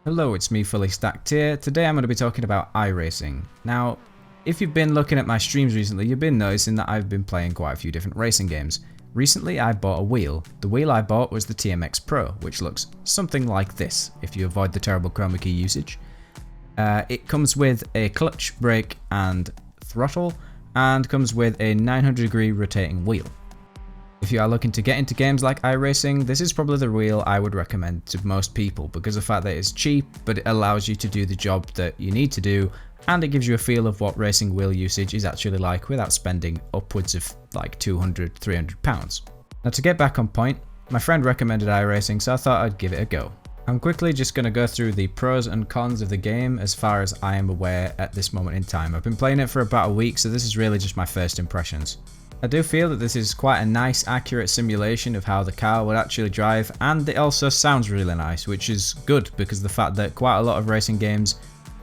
Hello, it's me, FullyStackedTear. Today I'm going to be talking about iRacing. Now, if you've been looking at my streams recently, you've been noticing that I've been playing quite a few different racing games. Recently, I bought a wheel. The wheel I bought was the TMX Pro, which looks something like this, if you avoid the terrible chroma key usage. It comes with a clutch, brake, and throttle, and comes with a 900-degree rotating wheel. If you are looking to get into games like iRacing, this is probably the wheel I would recommend to most people because of the fact that it's cheap, but it allows you to do the job that you need to do, and it gives you a feel of what racing wheel usage is actually like without spending upwards of like £200–300. Now, to get back on point, my friend recommended iRacing, so I thought I'd give it a go. I'm quickly just going to go through the pros and cons of the game as far as I am aware at this moment in time. I've been playing it for about a week, so this is really just my first impressions. I do feel that this is quite a nice, accurate simulation of how the car would actually drive, and it also sounds really nice, which is good because of the fact that quite a lot of racing games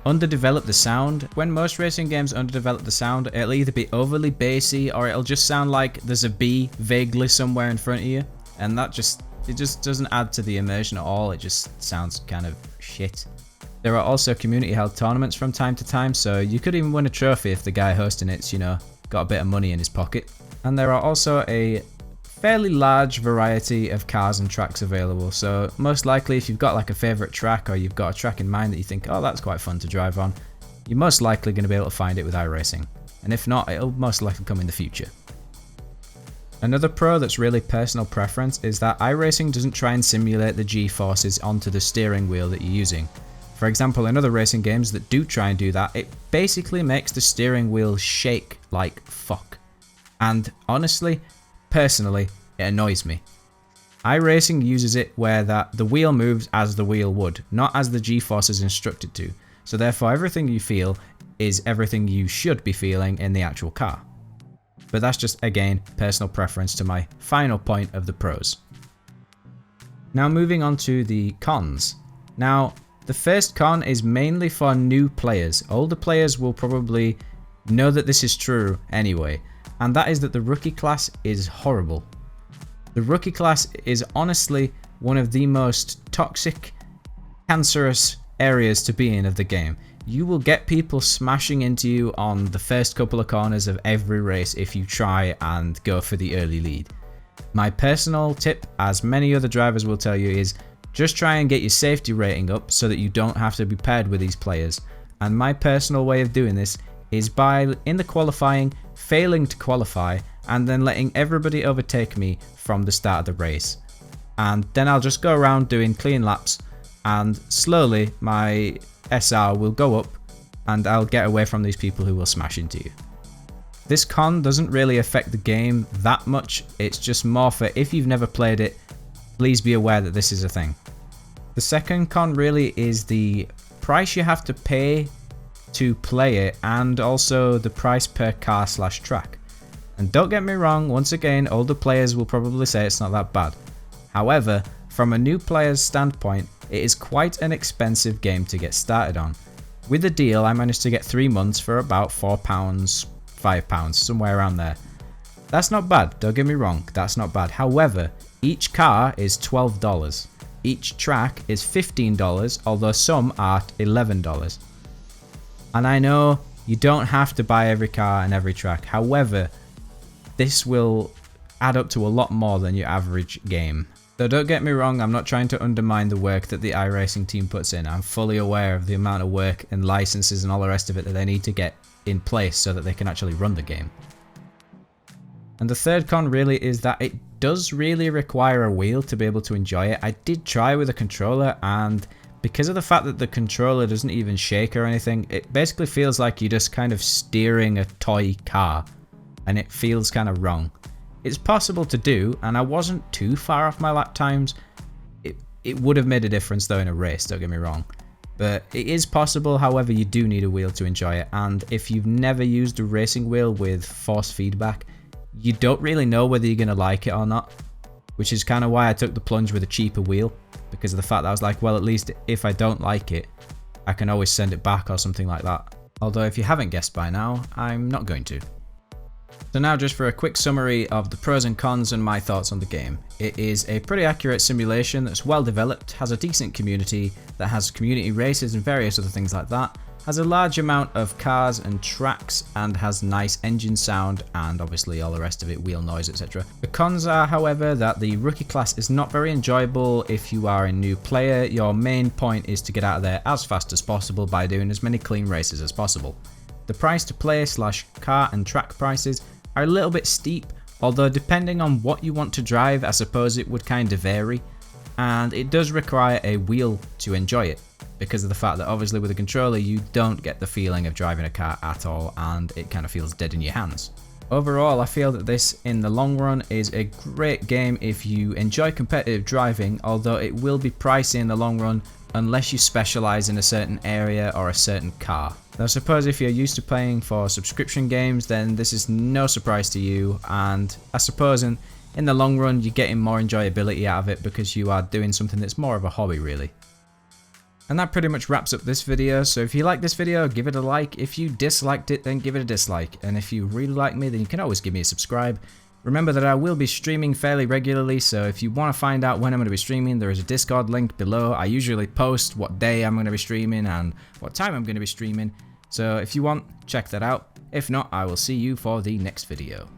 underdevelop the sound. When most racing games underdevelop the sound, it'll either be overly bassy or it'll just sound like there's a bee vaguely somewhere in front of you, and it just doesn't add to the immersion at all. It just sounds kind of shit. There are also community held tournaments from time to time, so you could even win a trophy if the guy hosting it's, got a bit of money in his pocket. And there are also a fairly large variety of cars and tracks available, so most likely if you've got like a favourite track or you've got a track in mind that you think, oh, that's quite fun to drive on, you're most likely going to be able to find it with iRacing. And if not, it'll most likely come in the future. Another pro that's really personal preference is that iRacing doesn't try and simulate the G-forces onto the steering wheel that you're using. For example, in other racing games that do try and do that, it basically makes the steering wheel shake like fuck. And honestly, personally, it annoys me. iRacing uses it where the wheel moves as the wheel would, not as the G-force is instructed to. So therefore everything you feel is everything you should be feeling in the actual car. But that's just, again, personal preference to my final point of the pros. Now moving on to the cons. Now, the first con is mainly for new players. Older players will probably know that this is true anyway, and that is that the rookie class is horrible. The rookie class is honestly one of the most toxic, cancerous areas to be in of the game. You will get people smashing into you on the first couple of corners of every race if you try and go for the early lead. My personal tip, as many other drivers will tell you, is just try and get your safety rating up so that you don't have to be paired with these players. And my personal way of doing this is by, in the qualifying, failing to qualify and then letting everybody overtake me from the start of the race. And then I'll just go around doing clean laps, and slowly my SR will go up and I'll get away from these people who will smash into you. This con doesn't really affect the game that much, it's just more for if you've never played it, please be aware that this is a thing. The second con really is the price you have to pay to play it, and also the price per car/track. And don't get me wrong, once again, older players will probably say it's not that bad. However, from a new player's standpoint, it is quite an expensive game to get started on. With the deal, I managed to get 3 months for about £4, £5, somewhere around there. That's not bad, don't get me wrong, that's not bad. However, each car is $12. Each track is $15, although some are $11. And I know you don't have to buy every car and every track. However, this will add up to a lot more than your average game. So don't get me wrong, I'm not trying to undermine the work that the iRacing team puts in. I'm fully aware of the amount of work and licenses and all the rest of it that they need to get in place so that they can actually run the game. And the third con really is that it does really require a wheel to be able to enjoy it. I did try with a controller, and because of the fact that the controller doesn't even shake or anything, it basically feels like you're just kind of steering a toy car, and it feels kind of wrong. It's possible to do, and I wasn't too far off my lap times. It would have made a difference though in a race, don't get me wrong. But it is possible, however, you do need a wheel to enjoy it, and if you've never used a racing wheel with force feedback, you don't really know whether you're going to like it or not, which is kind of why I took the plunge with a cheaper wheel, because of the fact that I was like, well, at least if I don't like it, I can always send it back or something like that. Although if you haven't guessed by now, I'm not going to. So now just for a quick summary of the pros and cons and my thoughts on the game. It is a pretty accurate simulation that's well developed, has a decent community, that has community races and various other things like that, has a large amount of cars and tracks, and has nice engine sound and obviously all the rest of it, wheel noise, etc. The cons are, however, that the rookie class is not very enjoyable if you are a new player. Your main point is to get out of there as fast as possible by doing as many clean races as possible. The price to play / car and track prices are a little bit steep, although depending on what you want to drive, I suppose it would kind of vary, and it does require a wheel to enjoy it, because of the fact that obviously with a controller you don't get the feeling of driving a car at all, and it kind of feels dead in your hands. Overall, I feel that this in the long run is a great game if you enjoy competitive driving, although it will be pricey in the long run unless you specialise in a certain area or a certain car. Now, I suppose if you're used to playing for subscription games, then this is no surprise to you, and I suppose in the long run you're getting more enjoyability out of it because you are doing something that's more of a hobby really. And that pretty much wraps up this video, so if you like this video, give it a like. If you disliked it, then give it a dislike. And if you really like me, then you can always give me a subscribe. Remember that I will be streaming fairly regularly, so if you want to find out when I'm going to be streaming, there is a Discord link below. I usually post what day I'm going to be streaming and what time I'm going to be streaming. So if you want, check that out. If not, I will see you for the next video.